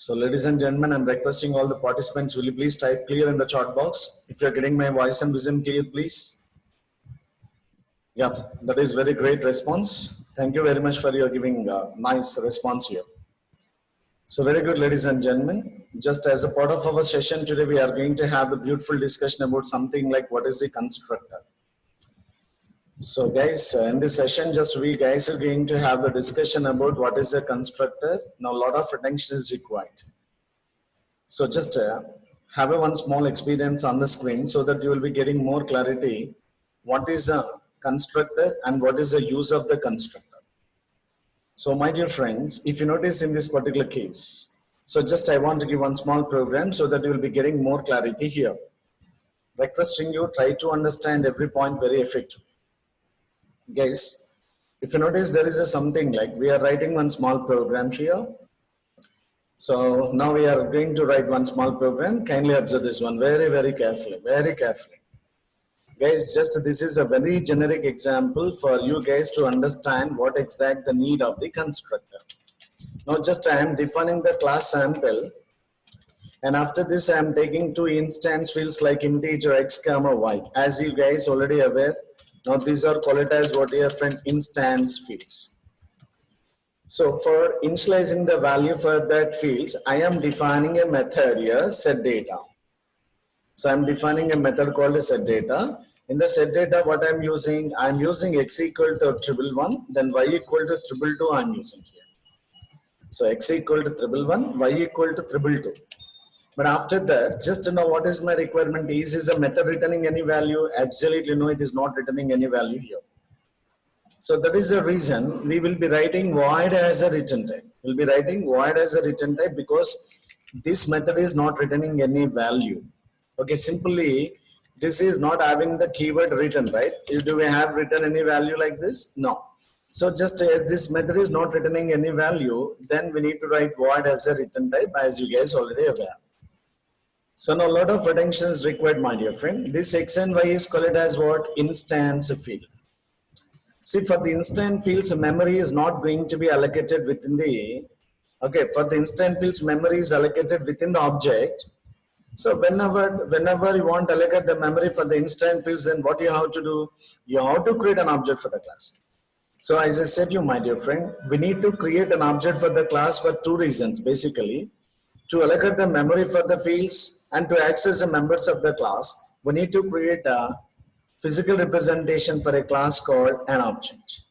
So ladies and gentlemen, I'm requesting all the participants, will you please type clear in the chat box? If you're getting my voice and vision clear, please. Yeah, that is very great response. Thank you very much for your giving nice response here. So very good, ladies and gentlemen. Just as a part of our session today, we are going to have a beautiful discussion about something like what is the constructor. So guys, in this session, just we guys are going to have the discussion about what is a constructor. Now, a lot of attention is required. So just have a one small experience on the screen so that you will be getting more clarity. What is a constructor and what is the use of the constructor? So my dear friends, if you notice in this particular case, so just I want to give one small program so that you will be getting more clarity here. Requesting you try to understand every point very effectively. Guys, if you notice there is a something like we are writing one small program here. So now we are going to write one small program. Kindly observe this one very carefully, very carefully. Guys, just this is a very generic example for you guys to understand what exact the need of the constructor. Now just I am defining the class sample, and after this I am taking two instance fields like integer x comma y. As you guys already aware, now these are called as what your friend instance fields. So for initializing the value for that fields, I am defining a method here, setData. So I'm defining a method called setData. In the setData, what I'm using x equal to 111, then y equal to 222 I'm using here. So x equal to 111, y equal to 222. But after that, just to know what is my requirement is a method returning any value? Absolutely no, it is not returning any value here. So that is the reason we will be writing void as a return type. We'll be writing void as a return type because this method is not returning any value. Okay, simply this is not having the keyword return, right? Do we have written any value like this? No. So just as this method is not returning any value, then we need to write void as a return type, as you guys already aware. So now a lot of attention is required, my dear friend. This x and y is called as what? Instance field. See, for the instant fields, memory is not going to be allocated within the, okay, for the instant fields, memory is allocated within the object. So whenever you want to allocate the memory for the instant fields, then what you have to do? You have to create an object for the class. So as I said to you, my dear friend, we need to create an object for the class for two reasons, basically. To allocate the memory for the fields and to access the members of the class, we need to create a physical representation for a class called an object.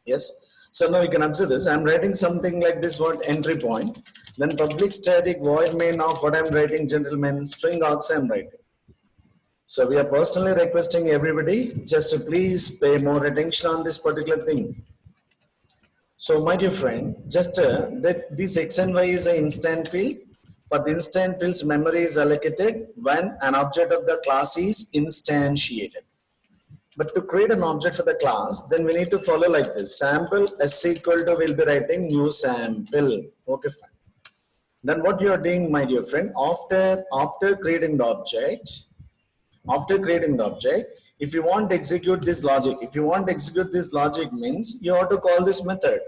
Yes. So now you can observe this. I'm writing something like this, what entry point. Then public static void main of what I'm writing, gentlemen, string args I'm writing. So we are personally requesting everybody just to please pay more attention on this particular thing. So my dear friend, just that this x and y is an instant field. For the instant fields, memory is allocated when an object of the class is instantiated. But to create an object for the class, then we need to follow like this. Sample s equal to, we'll be writing new sample. Okay, fine. Then what you are doing, my dear friend, after creating the object, if you want to execute this logic, means you have to call this method.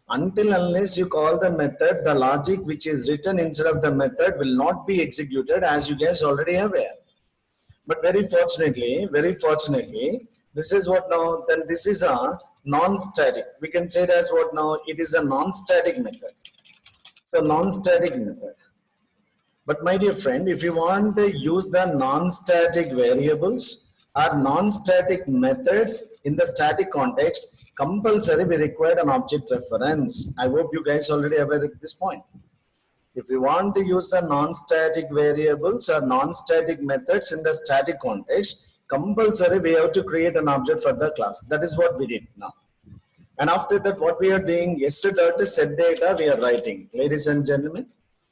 Until unless you call the method, the logic which is written instead of the method will not be executed, as you guys already aware. But very fortunately, this is what now, then this is a non-static. We can say it as what now, it is a non-static method. So non-static method. But my dear friend, if you want to use the non-static variables or non-static methods in the static context, compulsory we require an object reference. I hope you guys already aware at this point. If you want to use the non-static variables or non-static methods in the static context, compulsory we have to create an object for the class. That is what we did now. And after that, what we are doing, setData we are writing. Ladies and gentlemen,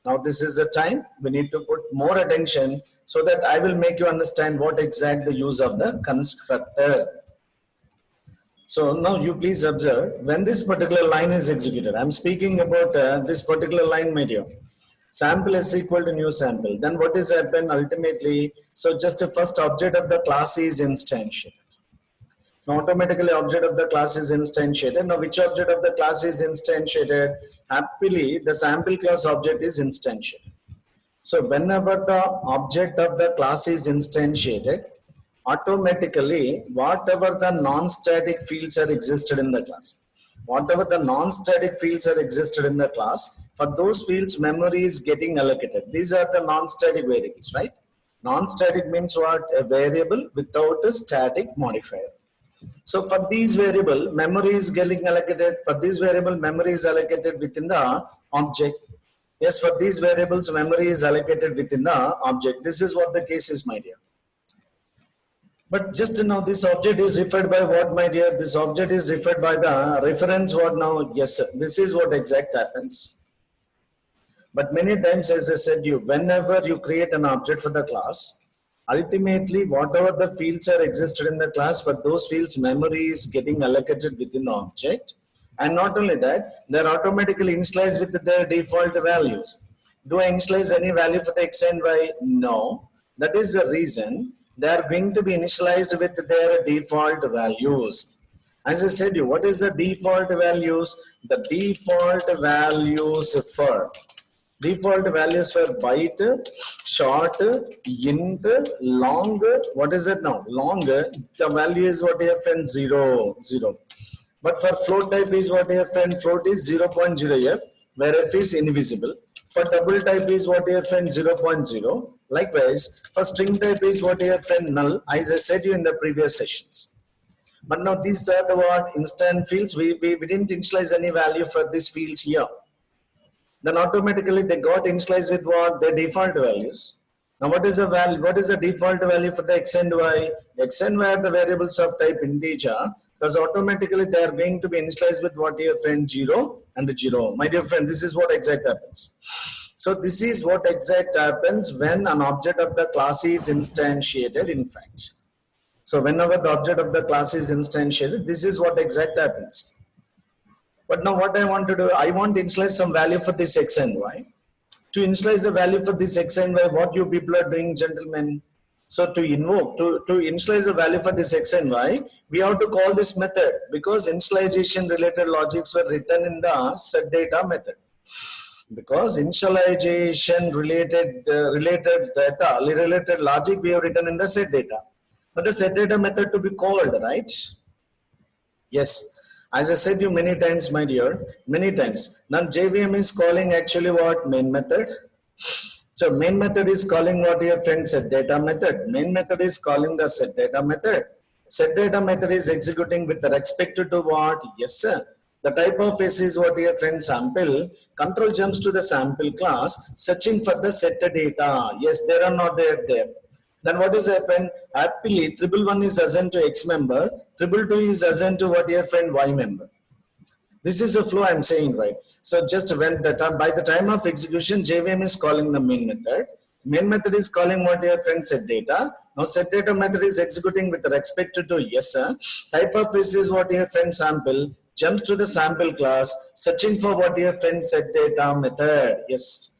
now this is the time we need to put more attention so that I will make you understand what exact the use of the constructor. So now you please observe when this particular line is executed. I'm speaking about this particular line, my dear. Sample is equal to new sample. Then what is happen ultimately? So just the first object of the class is instantiated. Now automatically object of the class is instantiated. Now which object of the class is instantiated? happily the sample class object is instantiated. So whenever the object of the class is instantiated, automatically whatever the non-static fields are existed in the class, whatever the non-static fields are existed in the class, for those fields memory is getting allocated. These are the non-static variables, right? Non-static means what? A variable without a static modifier. So for these variable, memory is getting allocated. For this variable, memory is allocated within the object. Yes, for these variables, memory is allocated within the object. This is what the case is, my dear. But just now, this object is referred by what, my dear? This object is referred by the reference what now? Yes, sir. This is what exact happens. But many times, as I said you, whenever you create an object for the class, ultimately whatever the fields are existed in the class, for those fields memory is getting allocated within the object. And not only that, they're automatically initialized with their default values. Do I initialize any value for the x and y? No. That is the reason they are going to be initialized with their default values. As I said you, what is the default values? The default values for byte, short, int, long. What is it now? Long, the value is what here, friend? 0, 0. But for float type is what here, friend? Float is 0.0f, where f is invisible. For double type is what here, friend? 0.0. Likewise, for string type is what here, friend? Null, as I said you in the previous sessions. But now these are the what? Instant fields. We didn't initialize any value for these fields here. Then automatically they got initialized with what? Their default values. Now what is the value? What is the default value for the x and y? X and y are the variables of type integer, because automatically they are going to be initialized with what, your friend? 0 and 0. My dear friend, this is what exact happens. So this is what exact happens when an object of the class is instantiated, in fact. So whenever the object of the class is instantiated, this is what exact happens. But now what I want to do, I want to initialize some value for this x and y. To initialize the value for this x and y, what you people are doing, gentlemen? So to invoke, to initialize the value for this x and y, we have to call this method, because initialization related logics were written in the setData method. Because initialization related related logic we have written in the setData. But the setData method to be called, right? Yes. As I said you many times, my dear, many times. Now JVM is calling actually what? Main method. So main method is calling what, your friend? setData method. Main method is calling the setData method. setData method is executing with respect to what? Yes, sir. The type of S is what, your friend? Sample. Control jumps to the sample class, searching for the set data. Yes, there are not there. Then what is happened? Happily, 111 is assigned to X member, 222 is assigned to what, your friend? Y member. This is the flow I'm saying, right? So just when by the time of execution, JVM is calling the main method. Main method is calling what, your friend? setData. Now setData method is executing with respect to yes, sir. Type of S is what, your friend? Sample. Jumps to the sample class, searching for what, your friend? setData method. Yes.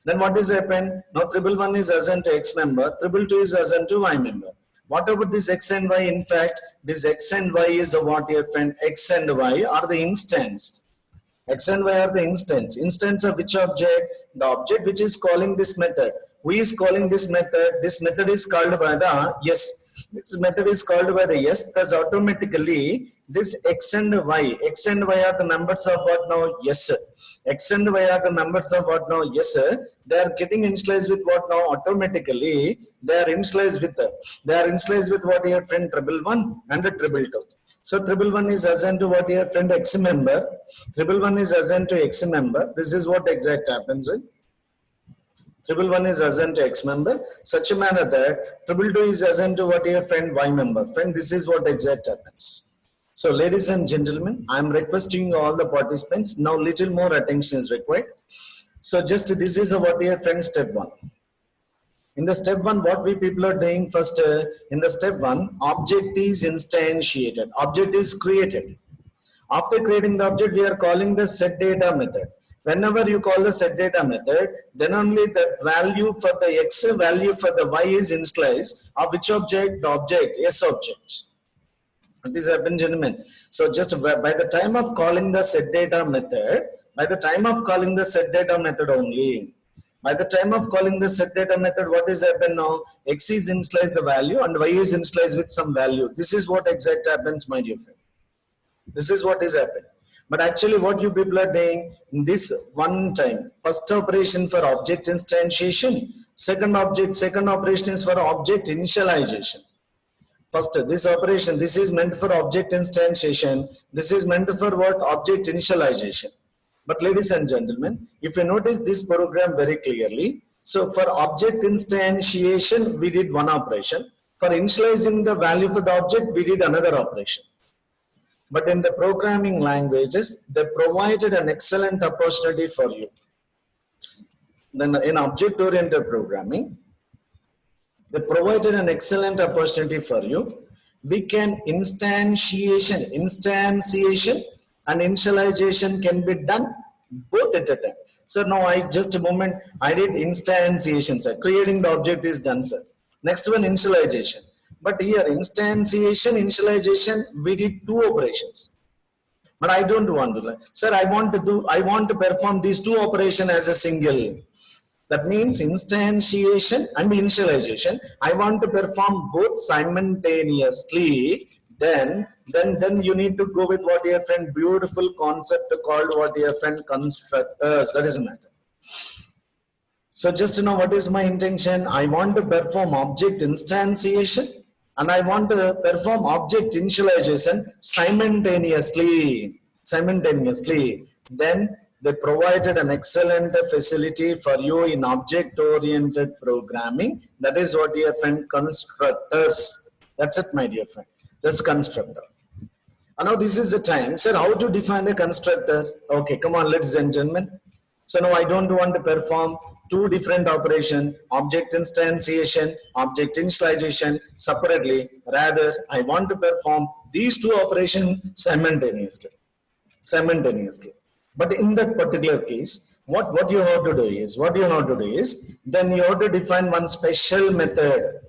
Then what is happened? Now 111 is assigned to X member, 222 is assigned to Y member. What about this X and Y? In fact, this X and Y is a what, your friend? X and Y are the instance. X and Y are the instance. Instance of which object? The object which is calling this method. Who is calling this method? This method is called by the yes. This method is called by the yes. Thus automatically this X and Y. X and Y are the members of what now? Yes. X and Y are the members of what now? Yes, sir. They are getting initialized with what now? Automatically, they are initialized with what, your friend? 111 and the 222. So 111 is assigned to what, your friend? X member. 111 is assigned to X member. This is what exact happens, right? 111 is assigned to X member. Such a manner that 222 is assigned to what, your friend? Y member. Friend, this is what exact happens. So ladies and gentlemen, I am requesting all the participants, now little more attention is required. So just this is what, your friend? Step 1. In the step 1, what we people are doing first, in the step 1, object is instantiated, object is created. After creating the object, we are calling the setData method. Whenever you call the setData method, then only the value for the X, value for the Y is initialized. Of which object? The object, S object. This happens, gentlemen. So just by the time of calling the setData method, By the time of calling the set data method only. By the time of calling the set data method, what is happen now? X is initialized the value and Y is initialized with some value. This is what exact happens, my dear friend. This is what is happening. But actually what you people are doing in this one time, first operation for object instantiation, second operation is for object initialization. First, this operation, this is meant for object instantiation. This is meant for what? Object initialization. But ladies and gentlemen, if you notice this program very clearly, so for object instantiation, we did one operation. For initializing the value for the object, we did another operation. But in the programming languages, they provided an excellent opportunity for you. Then in object-oriented programming, they provided an excellent opportunity for you. We can instantiation and initialization can be done both at a time. So now just a moment, I did instantiation, sir. Creating the object is done, sir. Next one, initialization. But here, initialization, we did two operations. But I don't want to, sir, I want to perform these two operations as a single. That means instantiation and initialization. I want to perform both simultaneously. Then you need to go with what your friend beautiful concept called what your friend constructors. That is a matter. So just to know what is my intention, I want to perform object instantiation and I want to perform object initialization simultaneously. Then they provided an excellent facility for you in object-oriented programming. That is what your friend constructors. That's it, my dear friend. Just constructor. And now this is the time. Sir, how to define the constructor? Okay, come on, ladies and gentlemen. So now I don't want to perform two different operations, object instantiation, object initialization separately. Rather, I want to perform these two operations simultaneously. But in that particular case, what you have to do is, then you have to define one special method.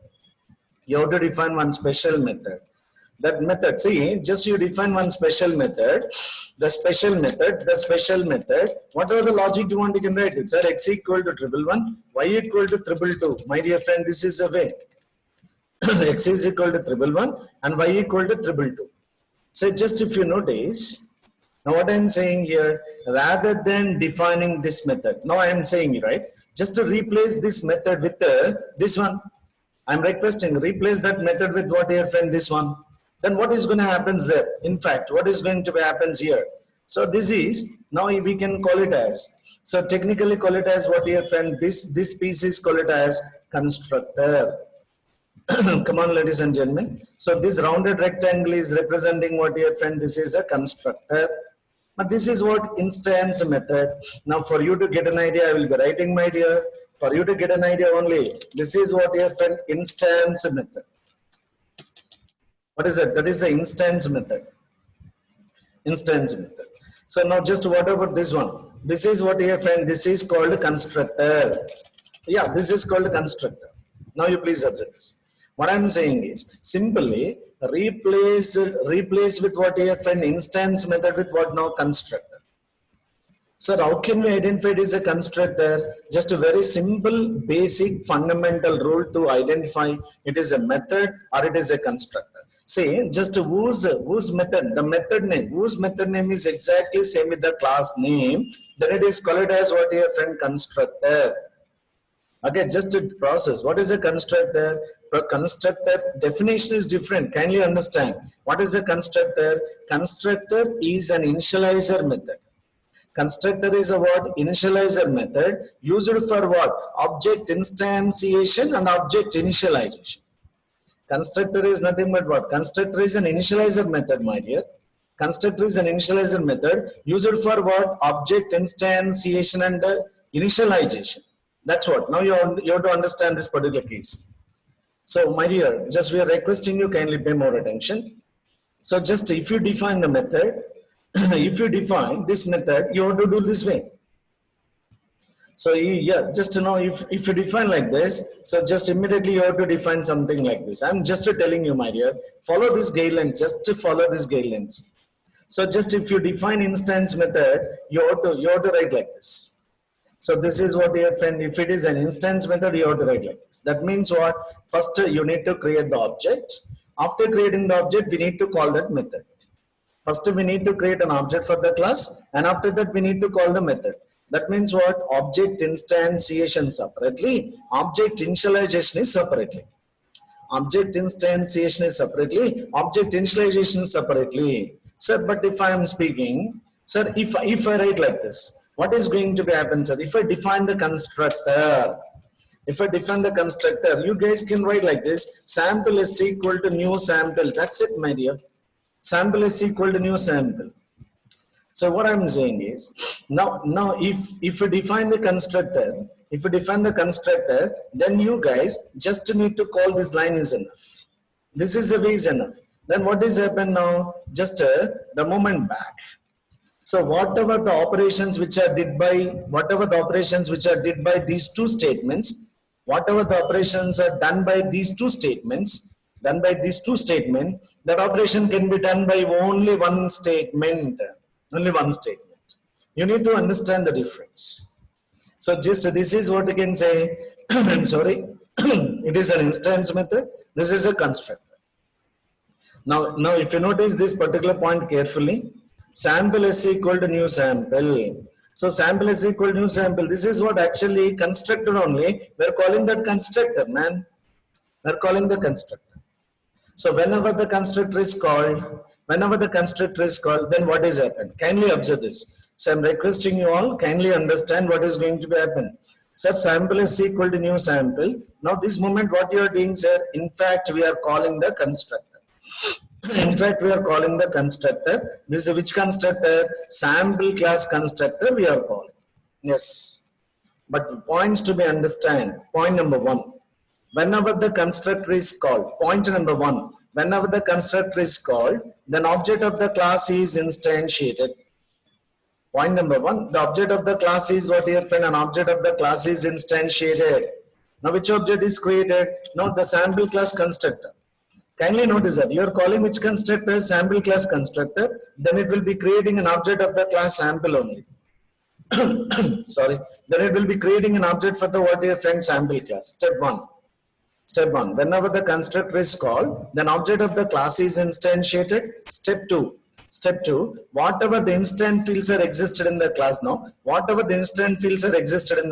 That method, see, just you define one special method, the special method, whatever the logic you want, you can write it. Sir, x equal to 111, y equal to 222. My dear friend, this is a way. X is equal to 111 and y equal to 222. So just if you notice, now what I'm saying here, rather than defining this method, now I'm saying, right, just to replace this method with this one, I'm requesting replace that method with what your friend, this one. Then what is going to happen there? In fact, what is going to happen here? So this is, now we can call it as, so technically call it as what your friend, this piece is call it as constructor. Come on, ladies and gentlemen. So this rounded rectangle is representing what your friend, this is a constructor. But this is what instance method. Now for you to get an idea, I will be writing, my dear. For you to get an idea only, this is what your friend instance method. What is it? That is the instance method. So now just what about this one? This is what your friend, this is called constructor. Yeah, this is called constructor. Now you please observe this. What I'm saying is simply replace with what your friend instance method with what now constructor. Sir, how can we identify it as a constructor? Just a very simple, basic, fundamental rule to identify it is a method or it is a constructor. See, just whose method, the method name, whose method name is exactly same with the class name, then it is called as what your friend constructor. Okay, just a process. What is a constructor? A constructor definition is different. Kindly understand. What is a constructor? Constructor is an initializer method. Constructor is a what? Initializer method used for what? Object instantiation and object initialization. Constructor is nothing but what? Constructor is an initializer method, my dear. Constructor is an initializer method used for what? Object instantiation and initialization. That's what. Now you have to understand this particular case. So, my dear, just we are requesting you kindly pay more attention. So, just if you define the method, if you define this method, you have to do this way. So, yeah, just to know if you define like this, so just immediately you have to define something like this. I'm just telling you, my dear, follow these guidelines, just to follow these guidelines. So just if you define instance method, you ought to write like this. So this is what your friend, if it is an instance method, you have to write like this. That means what? First you need to create the object. After creating the object, we need to call that method. First we need to create an object for the class, and after that we need to call the method. That means what? Object instantiation separately, object initialization is separately. Object instantiation is separately, object initialization separately. Sir, but if I am speaking, sir, if I write like this, what is going to be happen, sir? If I define the constructor, you guys can write like this: sample is equal to new sample. That's it, my dear. Sample is equal to new sample. So what I'm saying is, now if you define the constructor, then you guys just need to call this line is enough. This is the way is enough. Then what is happened now? Just the moment back. So whatever the operations which are did by these two statements, whatever the operations are done by these two statements, that operation can be done by only one statement. Only one statement. You need to understand the difference. So just this is what you can say. I'm sorry. It is an instance method. This is a constructor. Now if you notice this particular point carefully, sample is equal to new sample. So sample is equal to new sample. This is what actually constructor only. We're calling that constructor, man. We're calling the constructor. So whenever the constructor is called, then what is happened? Kindly observe this. So I'm requesting you all, kindly understand what is going to be happen. Such sample is equal to new sample. Now this moment what you are doing, sir, in fact we are calling the constructor. This is which constructor? Sample class constructor we are calling. Yes. But points to be understand. Point number one. Whenever the constructor is called, point number one, whenever the constructor is called, then object of the class is instantiated. Point number one, the object of the class is what here, friend? An object of the class is instantiated. Now which object is created? Now the sample class constructor. Kindly notice that you are calling which constructor? Sample class constructor. Then it will be creating an object of the class sample only. Sorry. Then it will be creating an object for the what here, friend? Sample class. Step one. Whenever the constructor is called, then object of the class is instantiated. Step two, whatever the instant fields are existed in the class now, So whatever the instant fields are existed in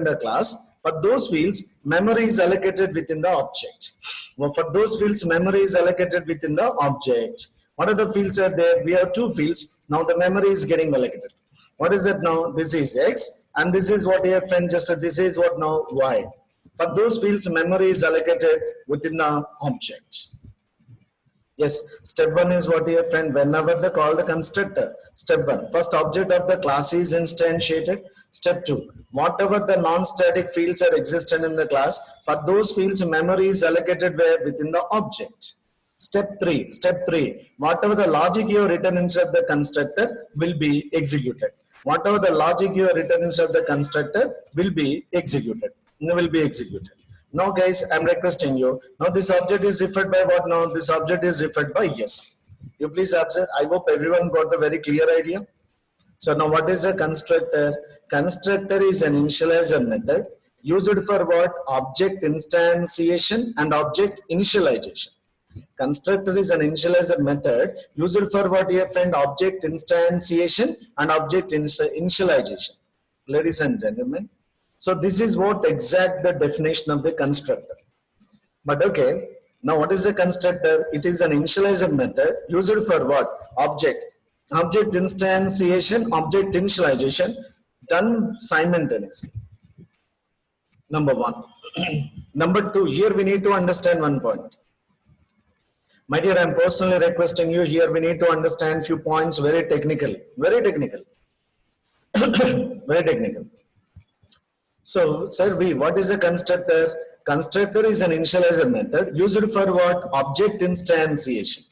the class, for those fields, memory is allocated within the object. Well, for those fields, memory is allocated within the object. What are the fields are there? We have two fields. Now the memory is getting allocated. What is that now? This is X. And this is what here, friend, just this is what now Y. For those fields, memory is allocated within the object. Yes, step one is what here, friend, whenever they call the constructor. Step one, first object of the class is instantiated. Step two, whatever the non-static fields are existent in the class, for those fields, memory is allocated where within the object. Step three, whatever the logic you have written inside the constructor will be executed. Whatever the logic you have written inside the constructor will be executed. Now guys, I'm requesting you. Now this object is referred by what now? This object is referred by yes. You please observe. I hope everyone got the very clear idea. So now what is a constructor? Constructor is an initializer method used for what? Object instantiation and object initialization. Constructor is an initializer method used for what here, friend? Object instantiation and object initialization. Ladies and gentlemen, so this is what exact the definition of the constructor. But okay, now what is a constructor? It is an initializer method used for what? Object instantiation, object initialization done simultaneously. Number one. Number two, here we need to understand one point. My dear, I am personally requesting you here, we need to understand few points very technically. Very technical. So, sir, what is a constructor? Constructor is an initializer method used for what? Object instantiation.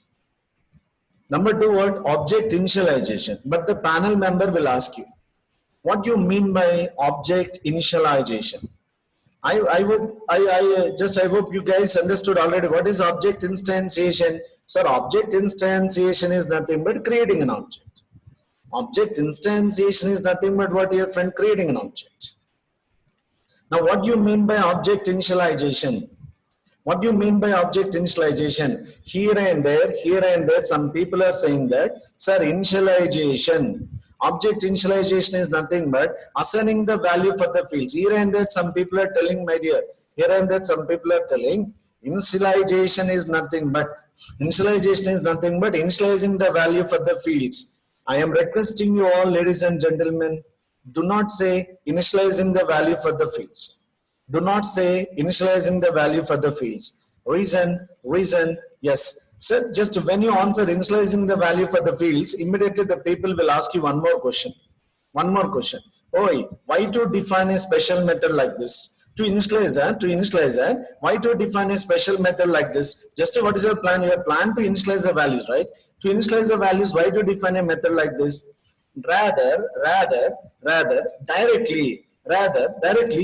Number two, what? Object initialization. But the panel member will ask you, what do you mean by object initialization? I hope you guys understood already what is object instantiation. Sir, object instantiation is nothing but creating an object. Object instantiation is nothing but what, your friend? Creating an object. Now, what do you mean by object initialization? What do you mean by object initialization? Here and there, some people are saying that, sir, initialization, object initialization is nothing but assigning the value for the fields. Here and there, some people are telling, my dear, here and there, some people are telling, initialization is nothing but initializing the value for the fields. I am requesting you all, ladies and gentlemen, do not say initializing the value for the fields. Do not say initializing the value for the fields. Reason, yes. Sir, just when you answer initializing the value for the fields, immediately the people will ask you one more question. Oh, why to define a special method like this? To initialize that, why to define a special method like this? Just what is your plan? Your plan to initialize the values, right? To initialize the values, why to define a method like this? Rather, directly,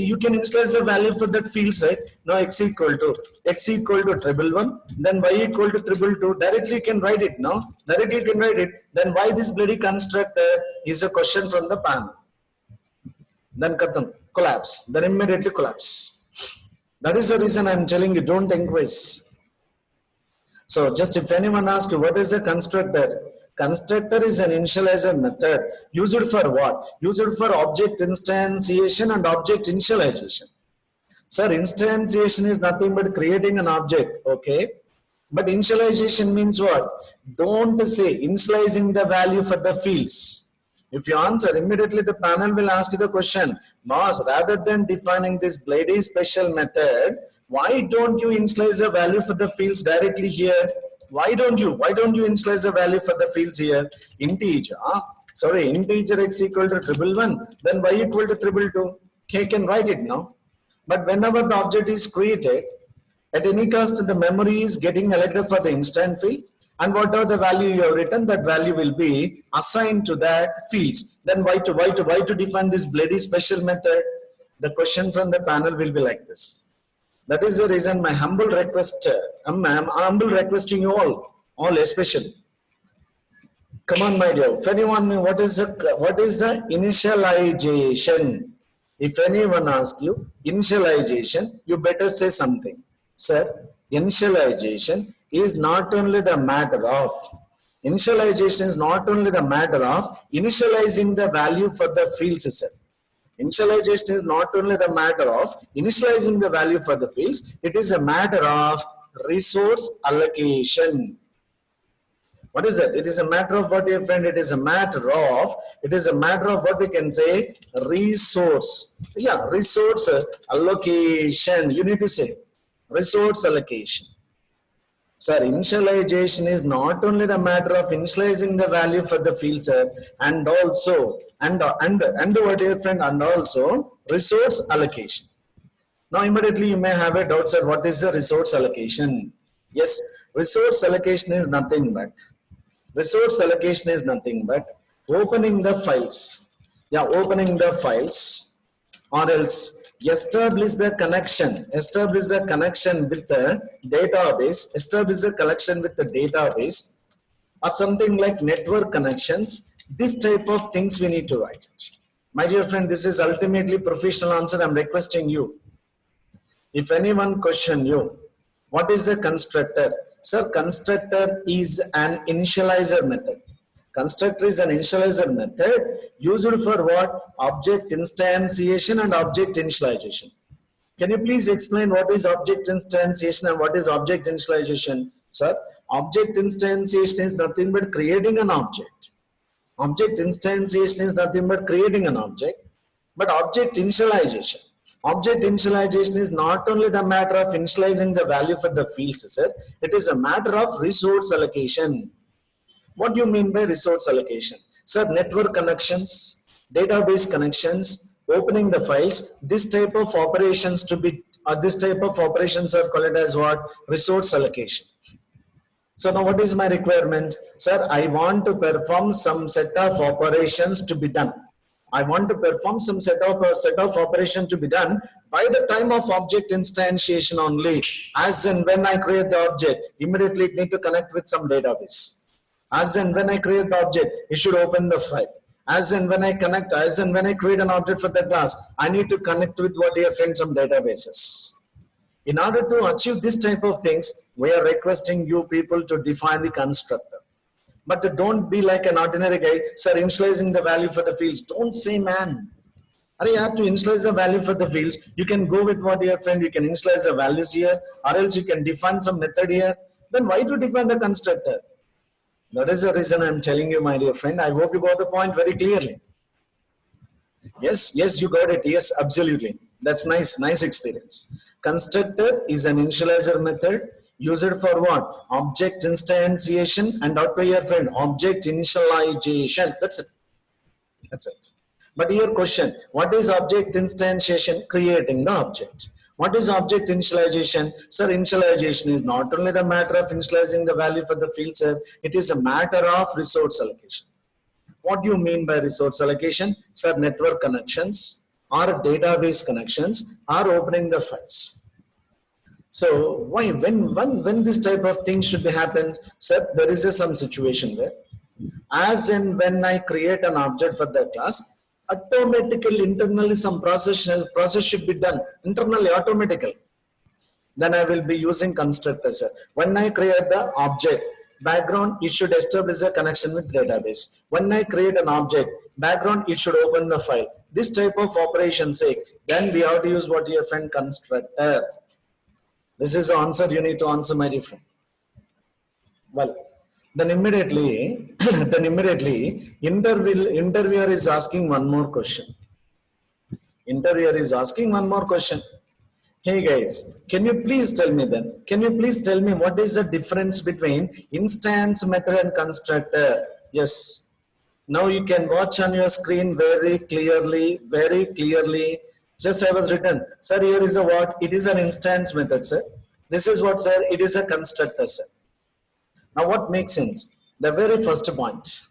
you can initialize the value for that fields, right? Now x equal to 111, then y equal to 222. Directly you can write it now. Then why this bloody constructor is a question from the panel. Then collapse. Then immediately collapse. That is the reason I am telling you, don't increase. So just if anyone asks you what is a constructor? Constructor is an initializer method. Used for what? Used for object instantiation and object initialization. Sir, instantiation is nothing but creating an object, okay? But initialization means what? Don't say initializing the value for the fields. If you answer, immediately the panel will ask you the question, boss, rather than defining this bloody special method, why don't you initialize the value for the fields directly here? Why don't you initialize the value for the fields here? Integer x equal to 111, then y equal to 222. Okay, can write it now. But whenever the object is created, at any cost, the memory is getting allocated for the instant field. And whatever the value you have written, that value will be assigned to that fields. Then why to define this bloody special method? The question from the panel will be like this. That is the reason my humble request, I'm humble requesting you all especially. Come on, my dear. If anyone knows what is the initialization? If anyone asks you initialization, you better say something. Sir, initialization is not only the matter of initializing the value for the fields, sir. Initialization is not only the matter of initializing the value for the fields, it is a matter of resource allocation. What is that? It is a matter of what, dear friend? It is a matter of what we can say resource. Yeah, resource allocation. You need to say resource allocation. Sir, initialization is not only the matter of initializing the value for the field, sir, and also what, dear friend, and also resource allocation. Now immediately you may have a doubt, sir, what is the resource allocation? Yes, resource allocation is nothing but opening the files. Yeah, opening the files, or else establish the connection with the database, or something like network connections. This type of things we need to write it. My dear friend, this is ultimately professional answer. I'm requesting you. If anyone question you, what is a constructor? Sir, constructor is an initializer method. Constructor is an initializer method used for what? Object instantiation and object initialization. Can you please explain what is object instantiation and what is object initialization? Sir, object instantiation is nothing but creating an object. Object instantiation is nothing but creating an object. But object initialization is not only the matter of initializing the value for the fields, sir. It is a matter of resource allocation. What do you mean by resource allocation? Sir, network connections, database connections, opening the files, this type of operations are called as what? Resource allocation. So now what is my requirement? Sir, I want to perform some set of operations to be done. I want to perform some set of operation to be done by the time of object instantiation only. As and when I create the object, immediately it need to connect with some database. As and when I create the object, it should open the file. As and when I create an object for the class, I need to connect with what dear friends, some databases. In order to achieve this type of things, we are requesting you people to define the constructor. But don't be like an ordinary guy, sir, initializing the value for the fields. Don't say, man. You have to initialize the value for the fields. You can go with what dear friend, you can initialize the values here, or else you can define some method here. Then why to define the constructor? That is the reason I'm telling you, my dear friend. I hope you got the point very clearly. Yes, you got it. Yes, absolutely. That's nice experience. Constructor is an initializer method used for what? Object instantiation and out by your friend, object initialization. That's it. But your question, what is object instantiation? Creating the object. What is object initialization? Sir, initialization is not only the matter of initializing the value for the field, sir. It is a matter of resource allocation. What do you mean by resource allocation? Sir, network connections or database connections are opening the files. So why, when this type of thing should be happen? Sir, there is some situation where as and when I create an object for the class, automatically internally some process should be done internally automatically. Then I will be using constructors. When I create the object, background, it should establish a connection with database. When I create an object, background, it should open the file. This type of operation sake, then we have to use what your friend constructor. This is the answer you need to answer, my dear friend. Well, then immediately, interviewer is asking one more question. Hey guys, can you please tell me what is the difference between instance method and constructor? Yes. Now you can watch on your screen very clearly. Just I was written, sir, here is a what? It is an instance method, sir. This is what, sir, it is a constructor, sir. Now what makes sense? The very first point.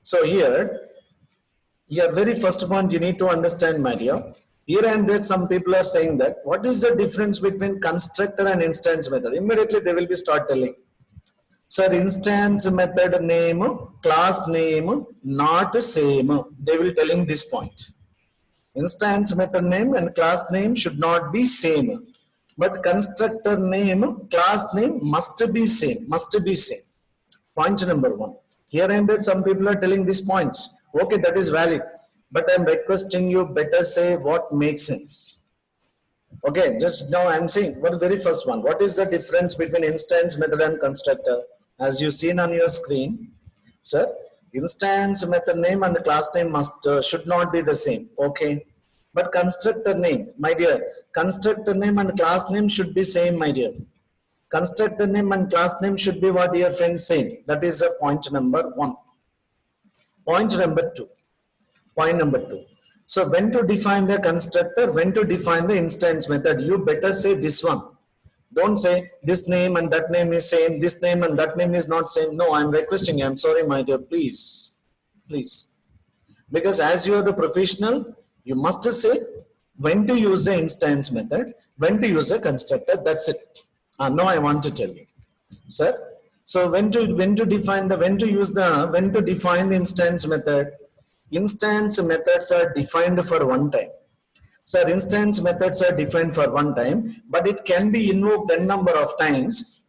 So here, your very first point you need to understand, my dear. Here and there some people are saying that, what is the difference between constructor and instance method? Immediately they will be start telling. Sir, instance method name, class name, not same. They will telling this point. Instance method name and class name should not be same. But constructor name, class name must be same. Point number one. Here and there some people are telling these points. Okay, that is valid. But I'm requesting you better say what makes sense. Okay, just now I'm saying what the very first one. What is the difference between instance method and constructor? As you seen on your screen, sir, instance method name and class name should not be the same. Okay, but constructor name, my dear, constructor name and class name should be same, my dear. Constructor name and class name should be what your friends say. That is point number one. Point number two. So when to define the constructor, when to define the instance method, you better say this one. Don't say this name and that name is same, this name and that name is not same. No, I'm requesting you. I'm sorry, my dear, please. Because as you are the professional, you must say when to use the instance method, when to use a constructor. That's it. Now I want to tell you, sir. So when to define the instance method. Instance methods are defined for one time. Sir, instance methods are defined for one time, but it can be invoked a number of times.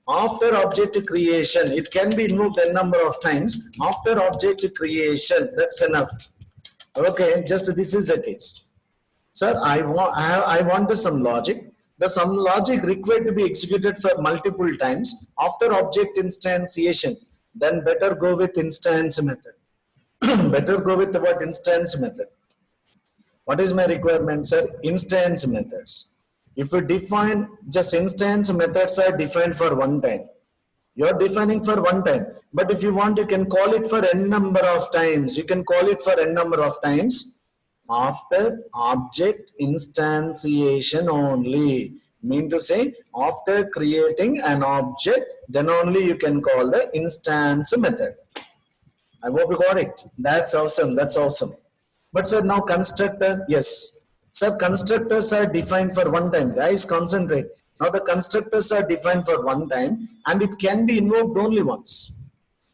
After object creation. It can be invoked a number of times after object creation. That's enough. Okay, just this is the case. Sir, I want some logic. Some logic required to be executed for multiple times after object instantiation. Then better go with instance method. Better go with what instance method. What is my requirement, sir? Instance methods. If you define just instance methods are defined for one time. You are defining for one time. But if you want, you can call it for n number of times. After object instantiation only. Mean to say, after creating an object, then only you can call the instance method. I hope you got it. That's awesome. That's awesome. But sir, now constructor, yes. Sir, constructors are defined for one time. Guys, concentrate. Now the constructors are defined for one time and it can be invoked only once.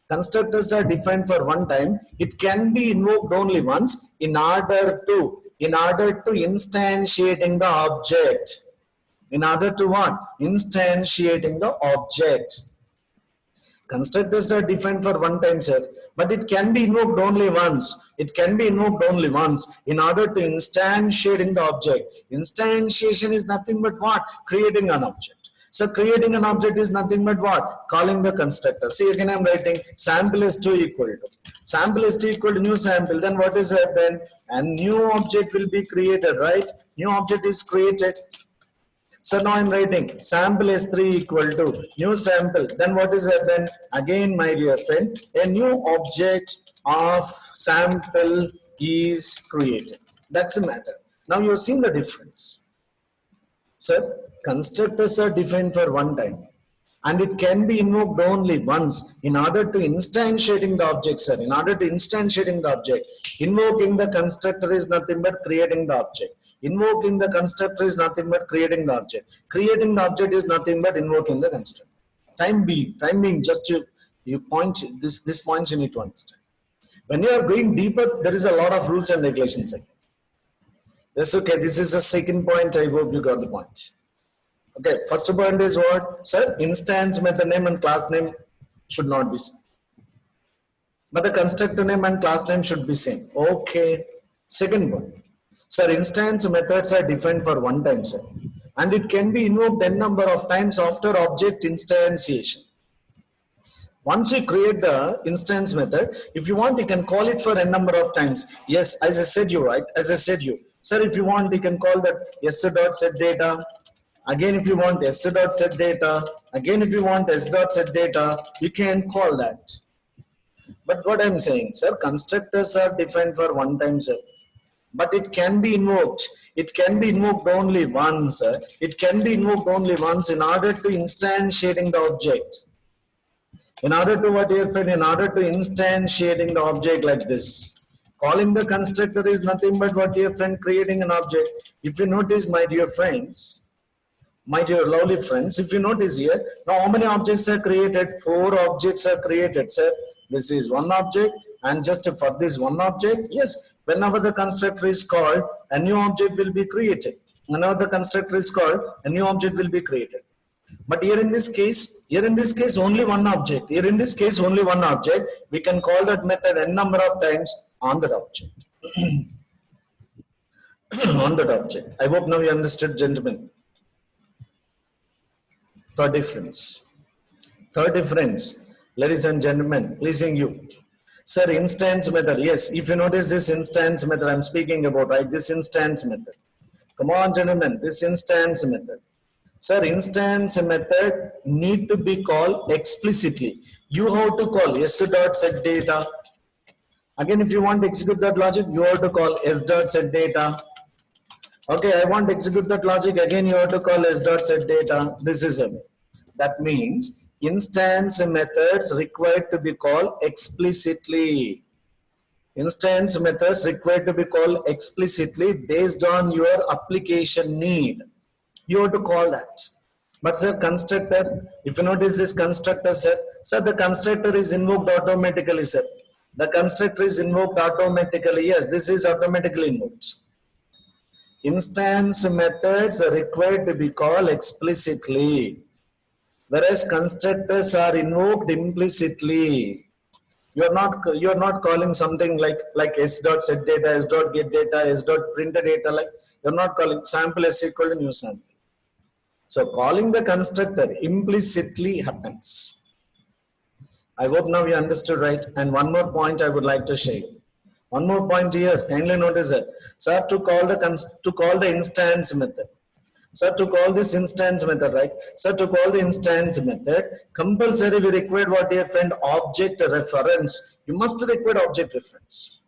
Constructors are defined for one time. It can be invoked only once in order to instantiating the object. In order to what? Instantiating the object. Constructors are defined for one time, sir, but it can be invoked only once. It can be invoked only once in order to instantiating the object. Instantiation is nothing but what? Creating an object. So creating an object is nothing but what? Calling the constructor. See, again I'm writing sample is 2 equal to. Sample is 2 equal to new sample. Then what is happened? A new object will be created, right? New object is created. So now I'm writing sample is 3 equal to new sample. Then what is happened? Again, my dear friend, a new object of sample is created. That's the matter. Now you've seen the difference. Sir, constructors are defined for one time and it can be invoked only once in order to instantiating the object, sir. In order to instantiating the object, invoking the constructor is nothing but creating the object. Invoking the constructor is nothing but creating the object. Creating the object is nothing but invoking the constructor. Time being, just you point this points you need to understand. When you are going deeper, there is a lot of rules and regulations again. That's okay. This is the second point. I hope you got the point. Okay, first point is what? Sir, instance method name and class name should not be same. But the constructor name and class name should be same. Okay. Second point. Sir, instance methods are defined for one time, sir. And it can be invoked n number of times after object instantiation. Once you create the instance method, if you want, you can call it for n number of times. Yes, as I said you, right? As I said you. Sir, if you want, you can call that s.setData. Again, if you want s.setData. Again, if you want s.setData, you can call that. But what I'm saying, sir, constructors are defined for one time, sir. But it can be invoked. It can be invoked only once. It can be invoked only once in order to instantiating the object. In order to what you said, in order to instantiating the object like this. Calling the constructor is nothing but what your friend creating an object. If you notice, my dear friends, my dear lovely friends, if you notice here, now how many objects are created? 4 objects are created, sir. This is one object, and just for this one object, yes, whenever the constructor is called, a new object will be created. Whenever the constructor is called, a new object will be created. But here in this case, only one object. Here in this case, only one object. We can call that method n number of times on that object. On that object. I hope now you understood, gentlemen. Third difference. Third difference, ladies and gentlemen, pleasing you. Sir, instance method. Yes, if you notice this instance method I'm speaking about, right? This instance method. Come on, gentlemen, this instance method. Sir, instance method need to be called explicitly. You have to call s.setData. Again, if you want to execute that logic, you have to call s.setData. Okay, I want to execute that logic. Again, you have to call s.setData. This is it. That means instance methods required to be called explicitly. Instance methods required to be called explicitly based on your application need. You have to call that. But sir, constructor, if you notice this constructor, sir, the constructor is invoked automatically, sir. The constructor is invoked automatically. Yes, this is automatically invoked. Instance methods are required to be called explicitly, whereas constructors are invoked implicitly. You are not calling something like s.setData, s.getData, s.printData. Like you're not calling sample s equal to new sample. So calling the constructor implicitly happens. I hope now you understood, right? And one more point I would like to share. One more point here. Kindly notice it. Sir, to call the instance method. Sir, to call this instance method, right? Sir, to call the instance method, compulsory we require what your friend object reference. You must require object reference.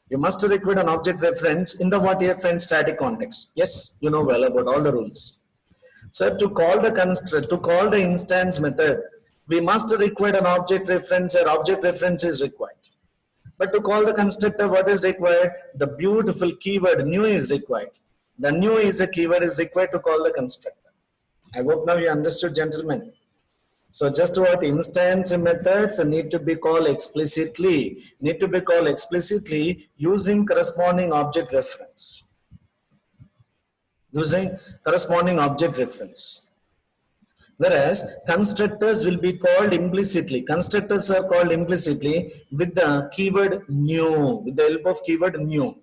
You must require an object reference in the what your friend static context. Yes, you know well about all the rules. Sir, to call the instance method, we must require an object reference, or object reference is required. But to call the constructor, what is required? The beautiful keyword new is required. The new is a keyword is required to call the constructor. I hope now you understood, gentlemen. So just what instance methods need to be called explicitly, using corresponding object reference. Using corresponding object reference. Whereas constructors will be called implicitly. Constructors are called implicitly with the keyword new, with the help of keyword new.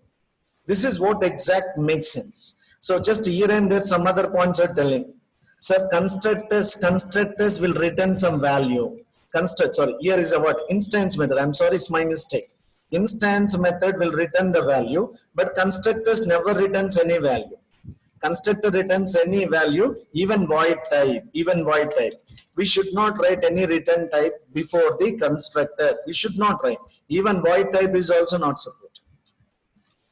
This is what exact makes sense. So just here and there some other points are telling. So constructors will return some value. Here is a what? Instance method. I'm sorry, it's my mistake. Instance method will return the value, but constructors never returns any value. Constructor returns any value, even void type. We should not write any return type before the constructor. We should not write. Even void type is also not supported.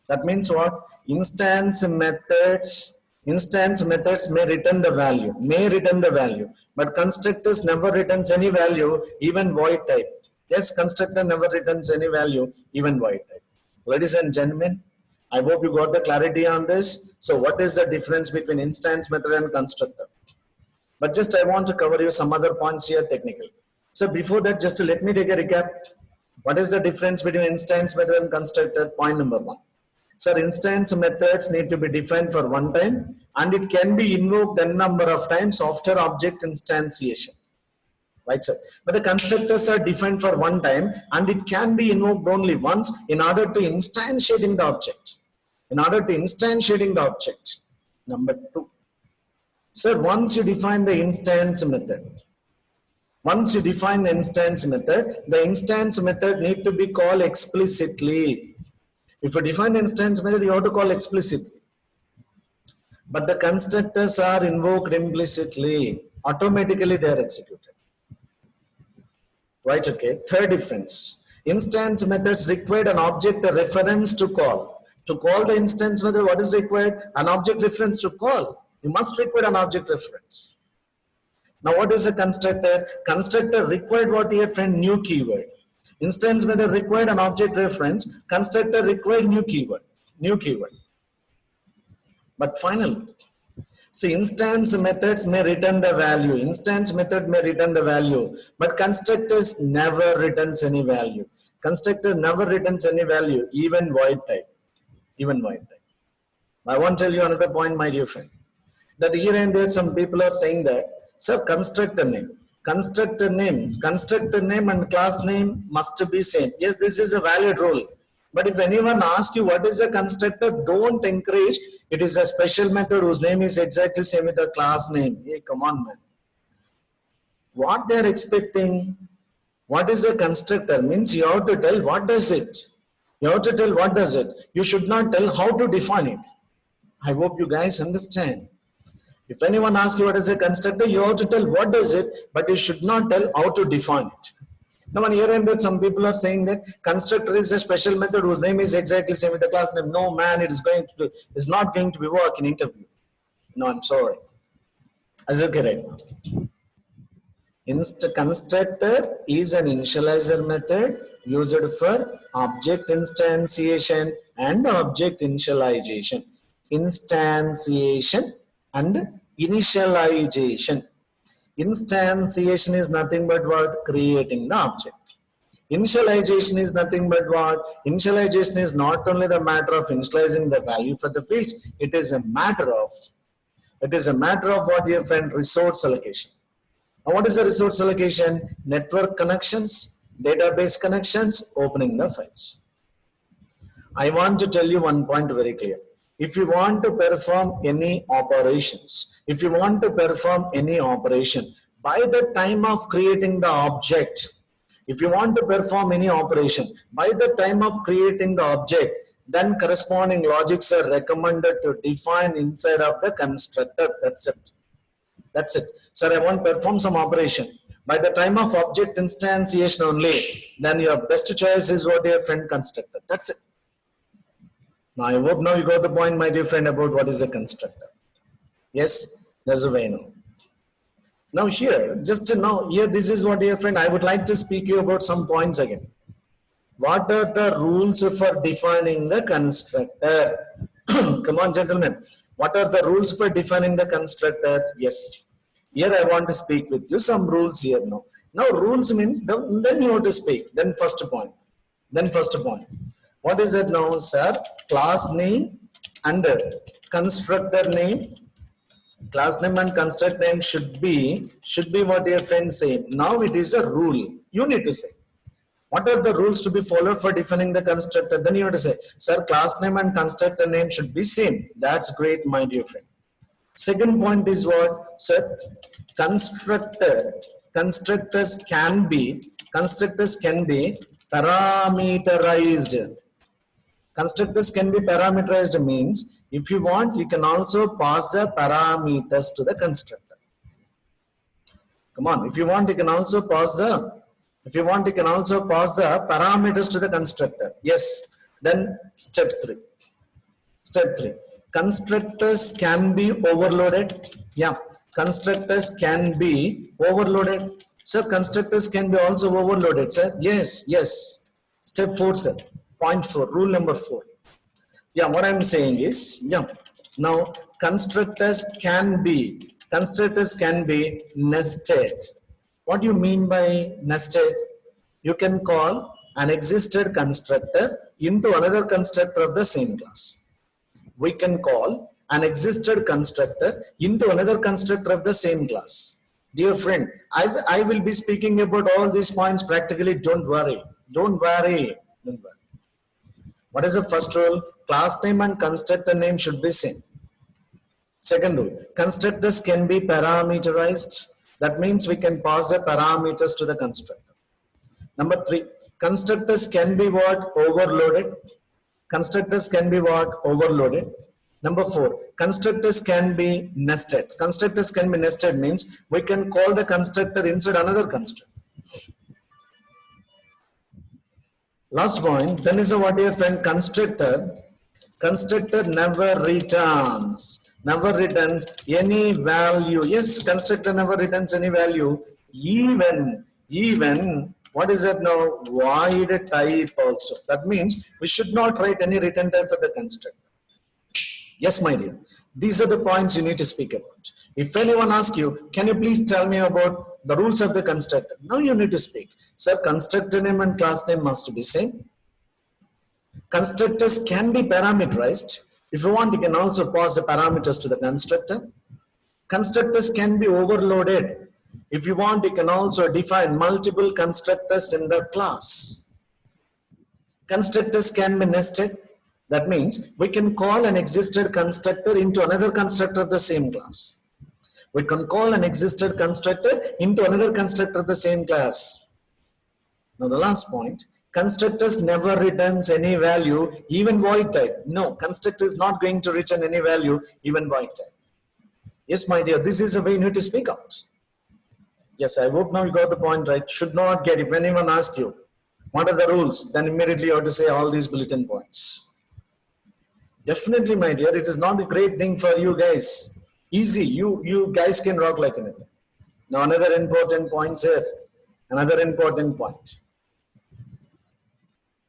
That means what? Instance methods may return the value, but constructors never returns any value, even void type. Yes, constructor never returns any value, even void type. Ladies and gentlemen, I hope you got the clarity on this. So what is the difference between instance method and constructor? But just I want to cover you some other points here technically. So before that, just to let me take a recap. What is the difference between instance method and constructor? Point number one. So instance methods need to be defined for one time, and it can be invoked n number of times after object instantiation. Right, sir? But the constructors are defined for one time, and it can be invoked only once in order to instantiating the object. Number two. Sir, once you define the instance method, the instance method need to be called explicitly. If you define the instance method, you have to call explicitly. But the constructors are invoked implicitly. Automatically they are executed. Right, okay. Third difference. Instance methods require an object reference to call. To call the instance method, what is required? An object reference to call. You must require an object reference. Now what is a constructor? Constructor required what here, friend? New keyword. Instance method required an object reference. Constructor required new keyword. But finally, see, instance methods may return the value. But constructors never returns any value. Even void type. I want to tell you another point, my dear friend. That here and there some people are saying that, sir, constructor name and class name must be same. Yes, this is a valid rule. But if anyone asks you what is a constructor, don't encourage. It is a special method whose name is exactly same with the class name. Hey, come on, man. What they are expecting? What is a constructor? Means you have to tell what does it. You should not tell how to define it. I hope you guys understand. If anyone asks you what is a constructor, you have to tell what does it, but you should not tell how to define it. Now, here and there, some people are saying that constructor is a special method whose name is exactly same with the class name. No, man, it's not going to be work in interview. No, I'm sorry. Is okay right now? Constructor is an initializer method used for object instantiation and object initialization. Instantiation and initialization. Instantiation is nothing but what? Creating the object. Initialization is nothing but what? Initialization is not only the matter of initializing the value for the fields, it is a matter of what, your friend? Resource allocation. Now what is the resource allocation? Network connections, database connections, opening the files. I want to tell you one point very clear. If you want to perform any operations, by the time of creating the object, then corresponding logics are recommended to define inside of the constructor. That's it. Sir, I want to perform some operation. By the time of object instantiation only, then your best choice is what, your friend? Constructor. That's it. Now, I hope now you got the point, my dear friend, about what is a constructor. Yes, there's a way now. Now here, just to know, here, this is what, dear friend, I would like to speak you about some points again. What are the rules for defining the constructor? Come on, gentlemen. What are the rules for defining the constructor? Yes. Here I want to speak with you. Some rules here now. Now rules means then you have to speak. Then first point. Then first point. What is it now, sir? Class name and constructor name. Class name and constructor name should be what your friends say. Now it is a rule. You need to say. What are the rules to be followed for defining the constructor? Then you have to say, sir, class name and constructor name should be same. That's great, my dear friend. Second point is what? Sir, constructors can be parameterized. Constructors can be parameterized means, if you want, you can also pass the parameters to the constructor. Come on, if you want, you can also pass the parameters to the constructor. Yes. Then step 3. Step 3. Constructors can be overloaded. Yeah. Constructors can be overloaded. So constructors can be also overloaded, sir. Yes. Yes. Step 4, sir. Point 4. Rule number 4. Yeah. What I'm saying is, yeah. Now constructors can be nested. What do you mean by nested? You can call an existed constructor into another constructor of the same class. We can call an existed constructor into another constructor of the same class. Dear friend, I will be speaking about all these points practically. Don't worry. Don't worry. Don't worry. What is the first rule? Class name and constructor name should be same. Second rule, constructors can be parameterized. That means we can pass the parameters to the constructor. Number 3, constructors can be what? Overloaded. Constructors can be what? Overloaded. Number 4, constructors can be nested. Constructors can be nested means we can call the constructor inside another constructor. Last point, then is a what your friend constructor never returns any value. Yes, constructor never returns any value, even what is that now? Void type also. That means we should not write any return type for the constructor. Yes, my dear. These are the points you need to speak about. If anyone asks you, can you please tell me about the rules of the constructor? Now you need to speak. Sir, constructor name and class name must be same. Constructors can be parameterized. If you want, you can also pass the parameters to the constructor. Constructors can be overloaded. If you want, you can also define multiple constructors in the class. Constructors can be nested. That means we can call an existed constructor into another constructor of the same class. We can call an existed constructor into another constructor of the same class. Now the last point, constructors never returns any value, even void type. No, constructor is not going to return any value, even void type. Yes, my dear, this is a way you need to speak out. Yes, I hope now you got the point right. Should not get, if anyone asks you, what are the rules? Then immediately you have to say all these bulletin points. Definitely, my dear, it is not a great thing for you guys. Easy, you guys can rock like anything. Now another important point here. Another important point.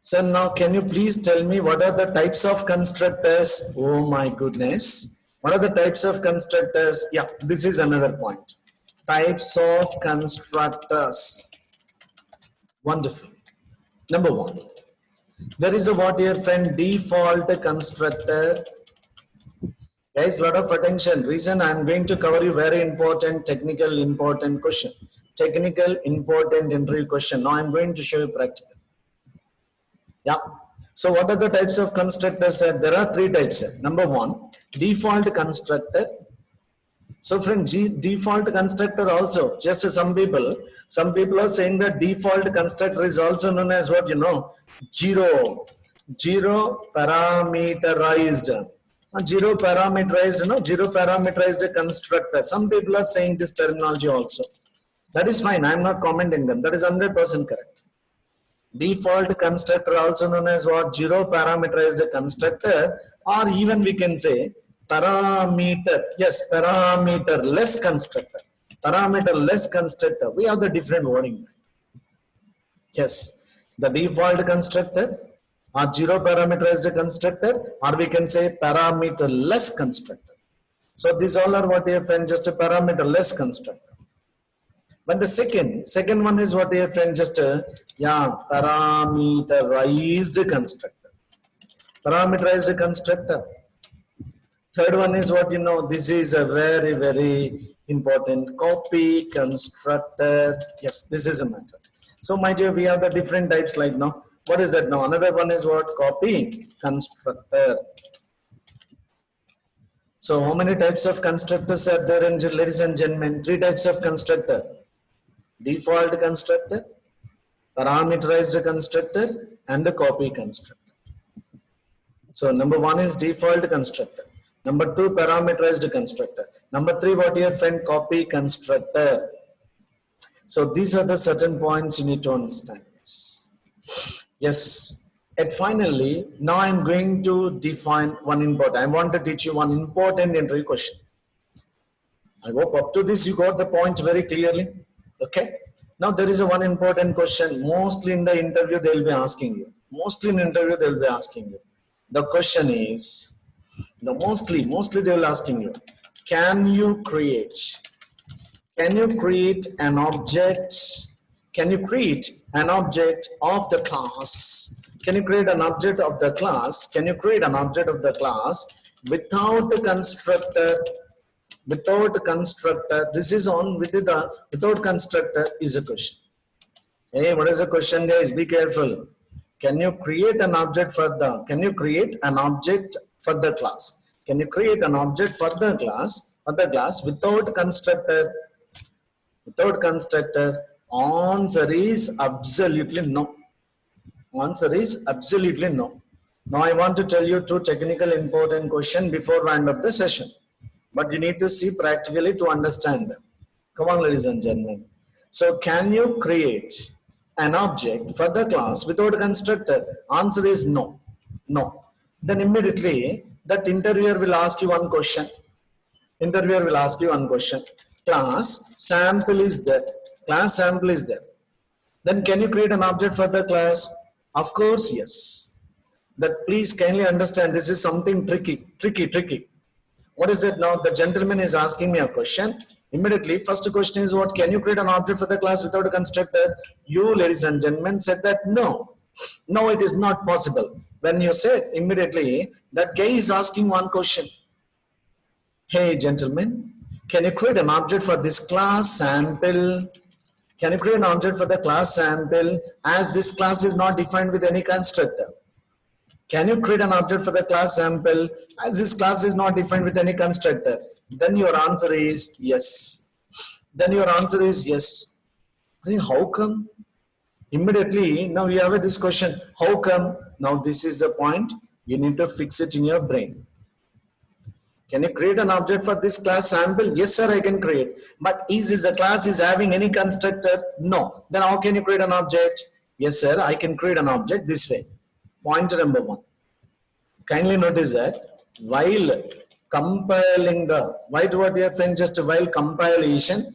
So now can you please tell me what are the types of constructors? Oh my goodness. What are the types of constructors? Yeah, this is another point. Types of constructors. Wonderful. Number 1. There is a what your friend default constructor. Guys, lot of attention. Reason I am going to cover you very important technical important question. Technical important interview question. Now I am going to show you practical. Yeah. So what are the types of constructors? There are 3 types. Number 1, default constructor. So friend, default constructor also. Just some people are saying that default constructor is also known as what, you know, zero parameterized. Zero parameterized constructor. Some people are saying this terminology also. That is fine. I am not commenting them. That is 100% correct. Default constructor also known as what? Zero parameterized constructor, or even we can say parameter. Yes, parameterless constructor. Parameterless constructor. We have the different wording. Yes. The default constructor or zero parameterized constructor, or we can say parameterless constructor. So these all are what you find just a parameterless constructor. But the second one is what you find just a parameterized constructor. Parameterized constructor. Third one is what you know, this is a very, very important copy constructor. Yes, this is a matter. So my dear, we have the different types like now. What is that now? Another one is what? Copy constructor. So how many types of constructors are there, ladies and gentlemen? 3 types of constructor. Default constructor, parameterized constructor, and the copy constructor. So number 1 is default constructor. Number 2, parameterized constructor. Number 3, what you find? Copy constructor. So these are the certain points you need to understand. Yes. And finally, now I'm going to define one important. I want to teach you one important interview question. I hope up to this you got the point very clearly. Okay. Now there is a one important question. Mostly in the interview they will be asking you. The question is, mostly they will asking you, can you create an object? Can you create an object of the class? Can you create an object of the class? Can you create an object of the class without a constructor? Without constructor. This is on with the without constructor is a question. Hey, what is the question, guys? Be careful. Can you create an object for the? Can you create an object for the class? Can you create an object for the class? Without constructor? Without constructor. Answer is absolutely no. Answer is absolutely no. Now I want to tell you 2 technical important questions before round up the session. But you need to see practically to understand them. Come on, ladies and gentlemen. So can you create an object for the class without a constructor? Answer is no. No. Then immediately that interviewer will ask you one question. Class sample is there. Then can you create an object for the class? Of course, yes. But please kindly understand, this is something tricky. What is it now? The gentleman is asking me a question. Immediately, first question is what? Can you create an object for the class without a constructor? You, ladies and gentlemen, said that no. No, it is not possible. When you said immediately, that guy is asking one question. Hey, gentlemen, can you create an object for this class sample? Can you create an object for the class sample as this class is not defined with any constructor? Can you create an object for the class sample as this class is not defined with any constructor? Then your answer is yes. How come? Immediately, now you have this question. How come? Now this is the point. You need to fix it in your brain. Can you create an object for this class sample? Yes, sir, I can create. But is the class is having any constructor? No. Then how can you create an object? Yes, sir, I can create an object this way. Point number 1. Kindly notice that while compiling the, while compilation,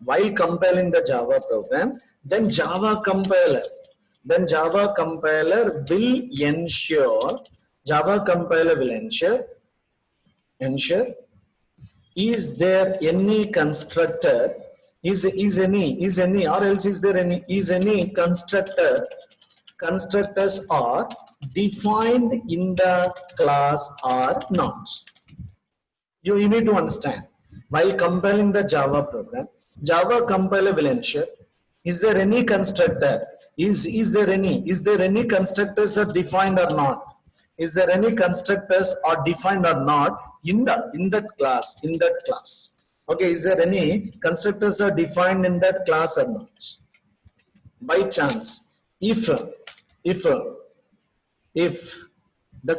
while compiling the Java program, then Java compiler will ensure is there any constructor, is any constructors are defined in the class or not. You need to understand, while compiling the Java program, Java compiler will ensure, is there any constructor, is there any constructors are defined or not? Is there any constructors are defined or not in that class? Okay, is there any constructors are defined in that class or not? By chance, if the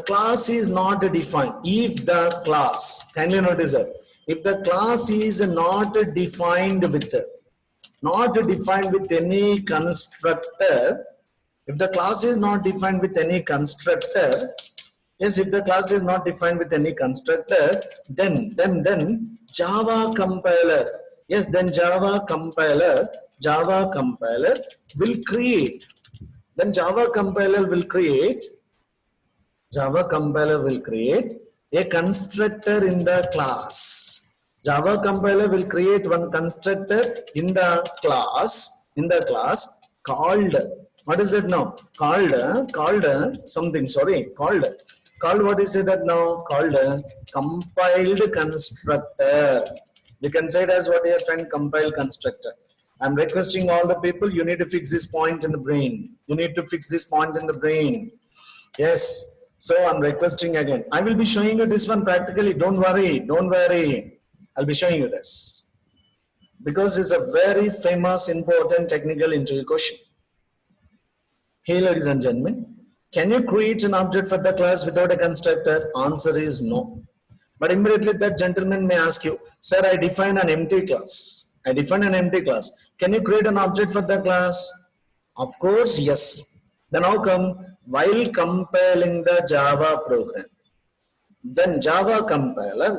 class is not defined, if the class, kindly notice that, if the class is not defined with any constructor, if the class is not defined with any constructor, Yes, if the class is not defined with any constructor, then Java compiler. Yes, then Java compiler will create. Then Java compiler will create a constructor in the class. Java compiler will create one constructor in the class called, what is it now? Called something, sorry, called what is it that now? Called compiled constructor. You can say it as what your friend compiled constructor. I'm requesting all the people, you need to fix this point in the brain. You need to fix this point in the brain. Yes. So I'm requesting again. I will be showing you this one practically. Don't worry. I'll be showing you this. Because it's a very famous, important technical interview question. Hey, ladies and gentlemen, can you create an object for the class without a constructor? Answer is no. But immediately that gentleman may ask you, sir, I define an empty class. Can you create an object for the class? Of course, yes. Then how come? While compiling the Java program, then Java compiler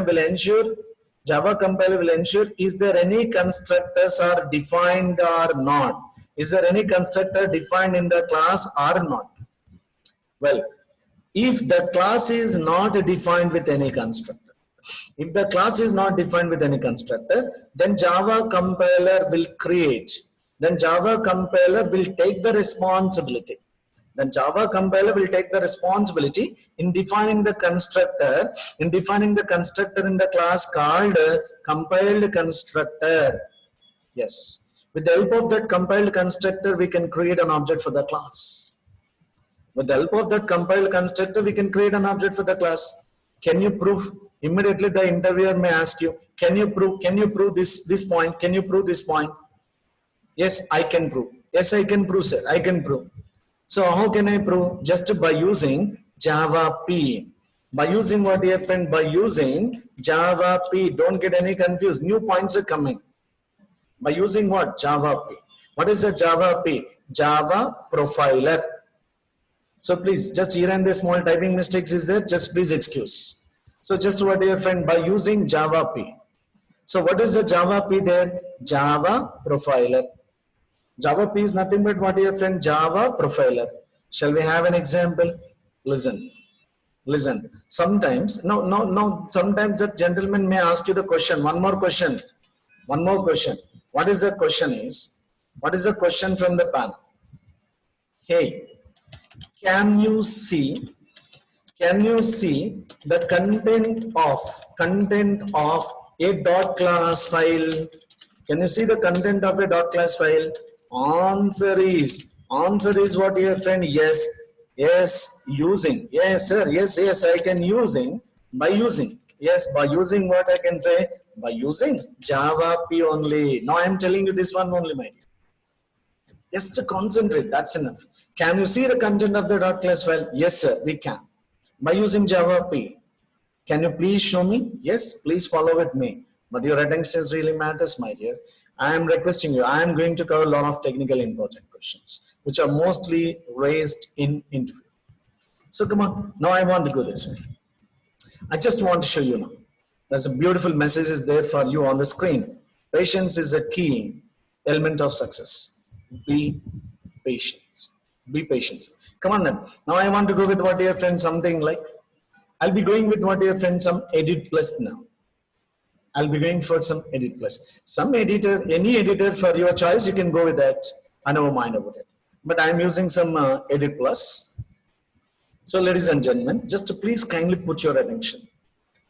will ensure is there any constructors are defined or not? Is there any constructor defined in the class or not? Well, if the class is not defined with any constructor, then Java compiler will create. Then Java compiler will take the responsibility. In defining the constructor in the class called compiled constructor. Yes. With the help of that compiled constructor, we can create an object for the class. Can you prove? Immediately the interviewer may ask you, can you prove this point? Can you prove this point? Yes, I can prove. Yes, I can prove, sir. I can prove. So how can I prove? Just by using Java P. By using what, dear friend? By using Java P. Don't get any confused. New points are coming. By using what? Java P. What is the Java P? Java Profiler. So please, just here and there small typing mistakes is there. Just please excuse. So just what, dear friend? By using Java P. So what is the Java P there? Java Profiler. Java P is nothing but what, dear friend? Java Profiler. Shall we have an example? Listen. Sometimes, sometimes that gentleman may ask you the question. One more question. What is the question is? What is the question from the panel? Hey, can you see the content of a dot class file? Can you see the content of a dot class file? Answer is what, dear friend? Yes, using. Yes, sir. Yes, I can using. By using. Yes, by using what I can say? By using Java P only. Now I am telling you this one only, my dear. Just to concentrate, that's enough. Can you see the content of the dot class file? Yes, sir, we can. By using Java P. Can you please show me? Yes, please follow with me. But your attention really matters, my dear. I am requesting you. I am going to cover a lot of technical important questions, which are mostly raised in interview. So come on, now I want to go this way. I just want to show you now. There's a beautiful message is there for you on the screen. Patience is a key element of success. Be patient. Be patient. Come on then. Now I want to go with what, dear friend, something like, I'll be going with what, dear friend, some edit plus now. I'll be going for some edit plus. Some editor, any editor for your choice, you can go with that. I never mind about it. But I'm using some edit plus. So ladies and gentlemen, just to please kindly put your attention.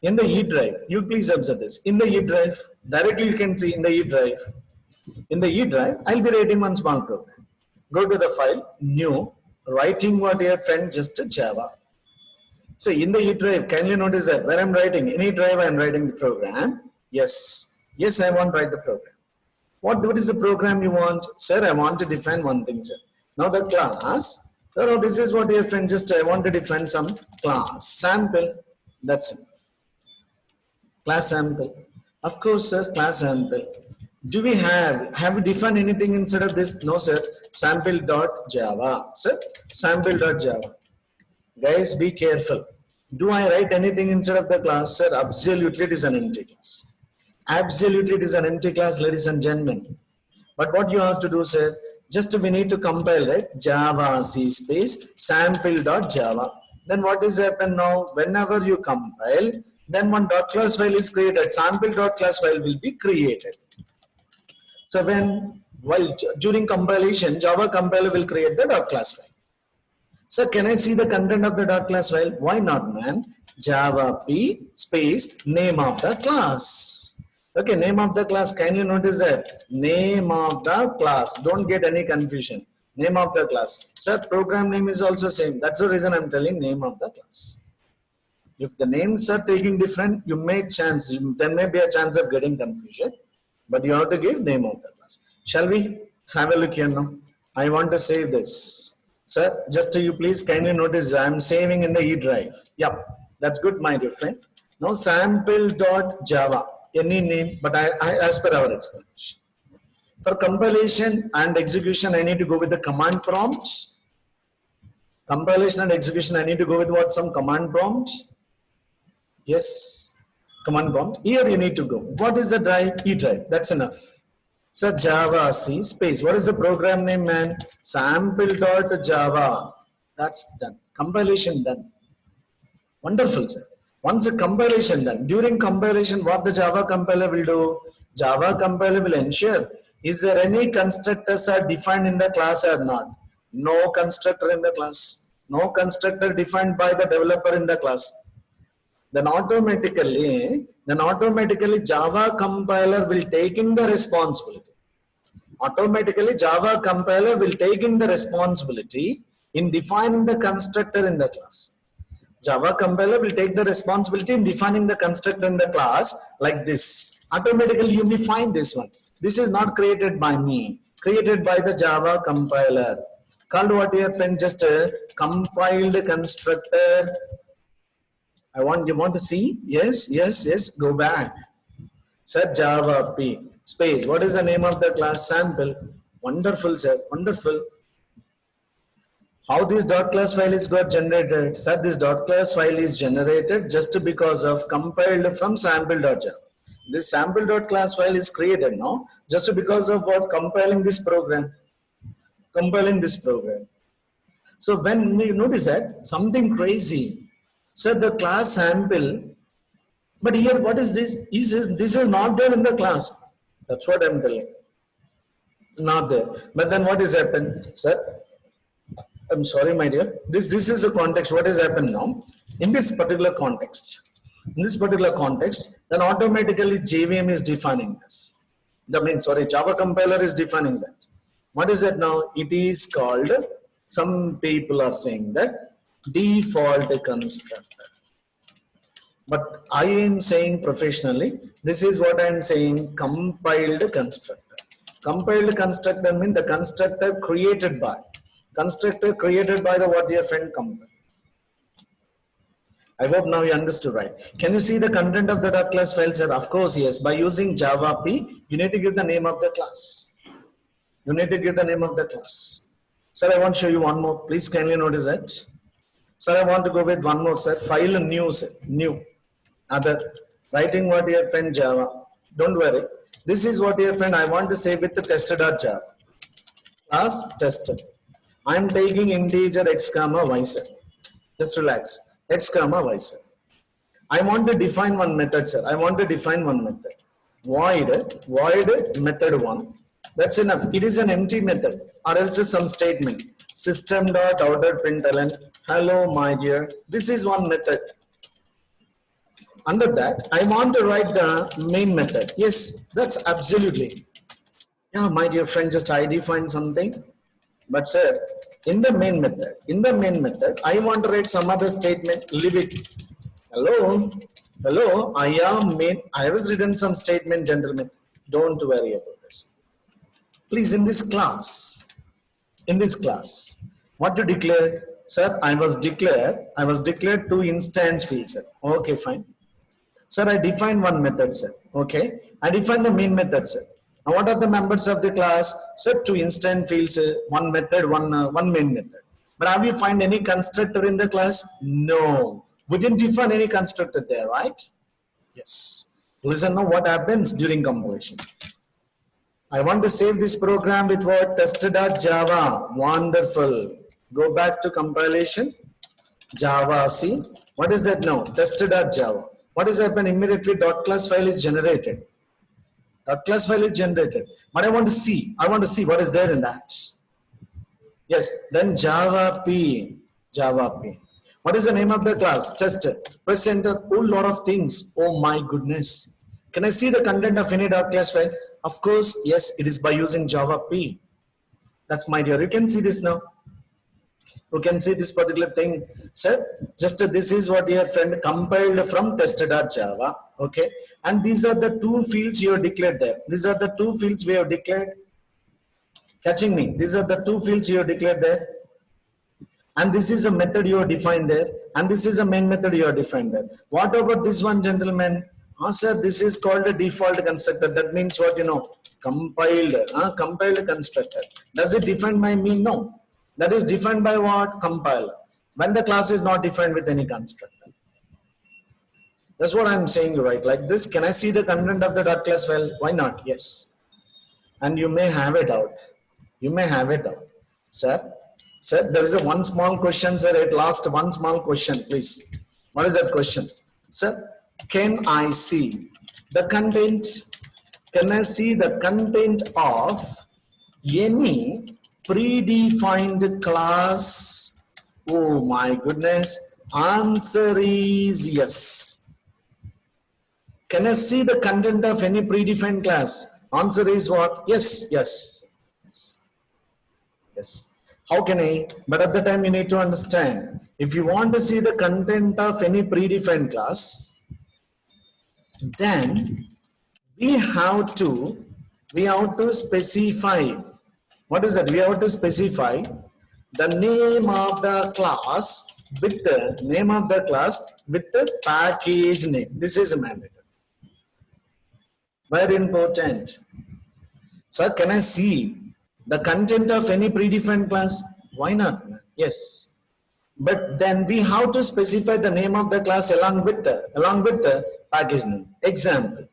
In the E drive, you please observe this. In the E drive, directly you can see in the E drive. In the E drive, I'll be writing one small program. Go to the file, new, writing what, dear friend, just a Java. So in the E drive, kindly notice that where I'm writing, in E drive, I'm writing the program. Yes, I want to write the program. What is the program you want? Sir, I want to define one thing, sir. Now the class, so now this is what, dear friend, just I want to define some class sample. That's it. Class sample. Of course, sir, class sample. Do we have we defined anything inside of this? No, sir. Sample.java. Sir, sample.java. Guys, be careful. Do I write anything inside of the class? Sir, absolutely it is an empty class. Absolutely it is an empty class, ladies and gentlemen. But what you have to do, sir, just we need to compile, right? Java C space sample.java. Then what is happen now? Whenever you compile, then one dot class file is created. Sample.class file will be created. So while during compilation, Java compiler will create the dot class file. So can I see the content of the dot class file? Why not, man? Java P space name of the class. Okay, name of the class. Can you notice that? Name of the class. Don't get any confusion. Name of the class. Sir, program name is also same. That's the reason I'm telling name of the class. If the names are taking different, you may chance. There may be a chance of getting confusion. But you have to give name of the class. Shall we have a look here now? I want to save this. Sir, just you please kindly notice I'm saving in the E drive. Yep, that's good, my dear friend. Now sample.java, any name, but I as per our explanation. For compilation and execution, I need to go with the command prompts. Compilation and execution, I need to go with what? Some command prompts. Yes, command prompt. Here you need to go. What is the drive? E drive. That's enough. So Java C space. What is the program name, man? Sample.java. That's done. Compilation done. Wonderful, sir. Once the compilation done, during compilation, what the Java compiler will do? Java compiler will ensure, is there any constructors are defined in the class or not? No constructor in the class. No constructor defined by the developer in the class. Then automatically Java compiler will take in the responsibility. Automatically Java compiler will take in the responsibility in defining the constructor in the class. Java compiler will take the responsibility in defining the constructor in the class like this. Automatically you may find this one. This is not created by me, created by the Java compiler. Called what here, friend? Just a compiled constructor. You want to see? Yes, yes, yes. Go back. Set Java P space. What is the name of the class? Sample. Wonderful, sir. Wonderful. How this dot class file is got generated? Sir, this dot class file is generated just because of compiled from sample.java. This sample.class file is created now just because of what? Compiling this program. Compiling this program. So when you notice that something crazy. So the class sample, but here what is this? This is not there in the class. That's what I'm telling. Not there. But then what is happened? Sir, I'm sorry, my dear. This is a context. What has happened now? In this particular context, then automatically JVM is defining this. Java compiler is defining that. What is it now? It is called, some people are saying that, default constructor. But I am saying professionally, this is what I am saying, compiled constructor. Compiled constructor means the constructor created by. Constructor created by the what your friend compiled. I hope now you understood right. Can you see the content of the dot class file, sir? Of course, yes. By using Java P, you need to give the name of the class. You need to give the name of the class. Sir, I want to show you one more. Please kindly notice that. Sir, I want to go with one more, sir. File new, sir. New. Other. Writing what your friend Java. Don't worry. This is what your friend I want to say with the tester.java. Class tester. I am taking integer x comma y, sir. Just relax. X comma y, sir. I want to define one method, sir. I want to define one method. Void method 1. That's enough. It is an empty method or else some statement. System.out.println. Hello, my dear. This is one method. Under that, I want to write the main method. Yes, that's absolutely. Yeah, my dear friend, just I define something. But sir, in the main method, I want to write some other statement. Leave it. Hello, I have written some statement, gentlemen. Don't worry about this. Please, in this class, what you declare? Sir, I was declared 2 instance fields, sir. Okay, fine. Sir, I define one method, sir. Okay. I define the main method, sir. Now, what are the members of the class? Set two instant fields, one method, one main method. But have you find any constructor in the class? No. We didn't define any constructor there, right? Yes. Listen now what happens during compilation. I want to save this program with what? Test.java. Wonderful. Go back to compilation. Java, see. What is that now? Test.java. What is happened? Immediately dot class file is generated. Dot class file is generated. But I want to see what is there in that. Yes, then Java P. Java P. What is the name of the class? Just press enter. Whole lot of things. Oh my goodness. Can I see the content of any dot class file? Of course, yes, it is by using Java P. That's my dear. You can see this now. You can see this particular thing. Sir, just this is what your friend compiled from test.java. Okay. And these are the two fields you have declared there. These are the two fields we have declared. Catching me? These are the two fields you have declared there. And this is a method you have defined there. And this is a main method you have defined there. What about this one, gentlemen? Sir, this is called a default constructor. That means what, compiled, compiled constructor. Does it define by me? No. That is defined by what? Compiler. When the class is not defined with any constructor. That's what I'm saying, right? Like this. Can I see the content of the dot class file? Why not? Yes. And you may have it out. You may have it out. Sir, there is a one small question, sir. At last, one small question, please. What is that question? Sir, can I see the content? Can I see the content of any predefined class? Oh my goodness. Answer is yes. Can I see the content of any predefined class? Answer is what? Yes, yes, yes, yes. How can I? But at the time you need to understand. If you want to see the content of any predefined class, then we have to specify. What is that? We have to specify the name of the class with the name of the class with the package name. This is a mandatory. Very important. Sir, can I see the content of any predefined class? Why not? Yes. But then we have to specify the name of the class along with the package name. Example.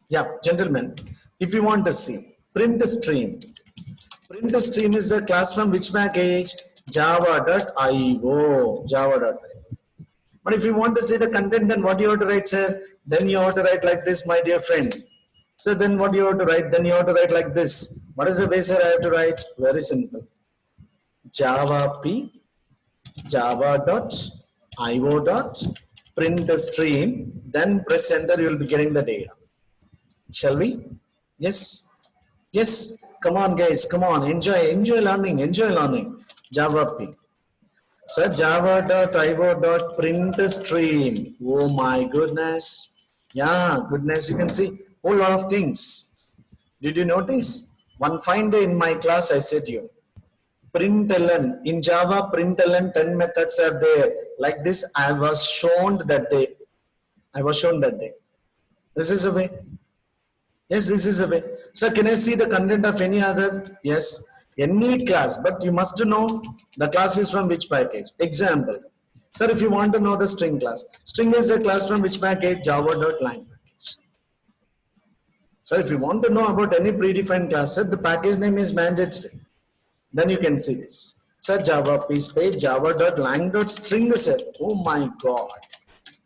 Yeah, gentlemen, if you want to see print stream. Print stream is a class from which package? Java.io. But if you want to see the content, then what you have to write, sir? Then you have to write like this, my dear friend. So then what you have to write? Then you have to write like this. What is the way, sir, I have to write? Very simple. Java P, Java.io.print the stream, then press enter, you will be getting the data. Shall we? Yes. Yes. Come on, guys. Come on. Enjoy learning. Java P. So java.io.print stream. Oh my goodness. Yeah, goodness. You can see whole lot of things. Did you notice? One fine day in my class, I said you. Println. In Java, println 10 methods are there. Like this, I was shown that day. This is a way. Yes, this is a way. So can I see the content of any other? Yes. Any class, but you must know the class is from which package. Example. Sir, if you want to know the string class. String is a class from which package? Java.lang package. So if you want to know about any predefined class, sir, the package name is mandatory. Then you can see this. So Java P space java.lang.string set. Oh my God.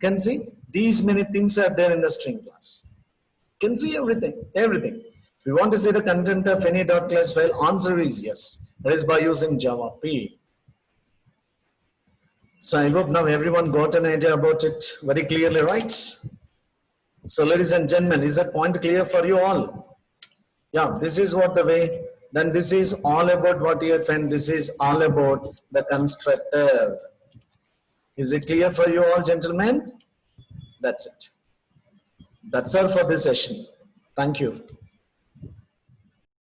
Can see these many things are there in the string class. Can see everything. If you want to see the content of any dot class file, answer is yes. That is by using Java P. So I hope now everyone got an idea about it very clearly, right? So ladies and gentlemen, is that point clear for you all? Yeah, this is what the way. Then this is all about what you find. This is all about the constructor. Is it clear for you all, gentlemen? That's it. That's all for this session. Thank you.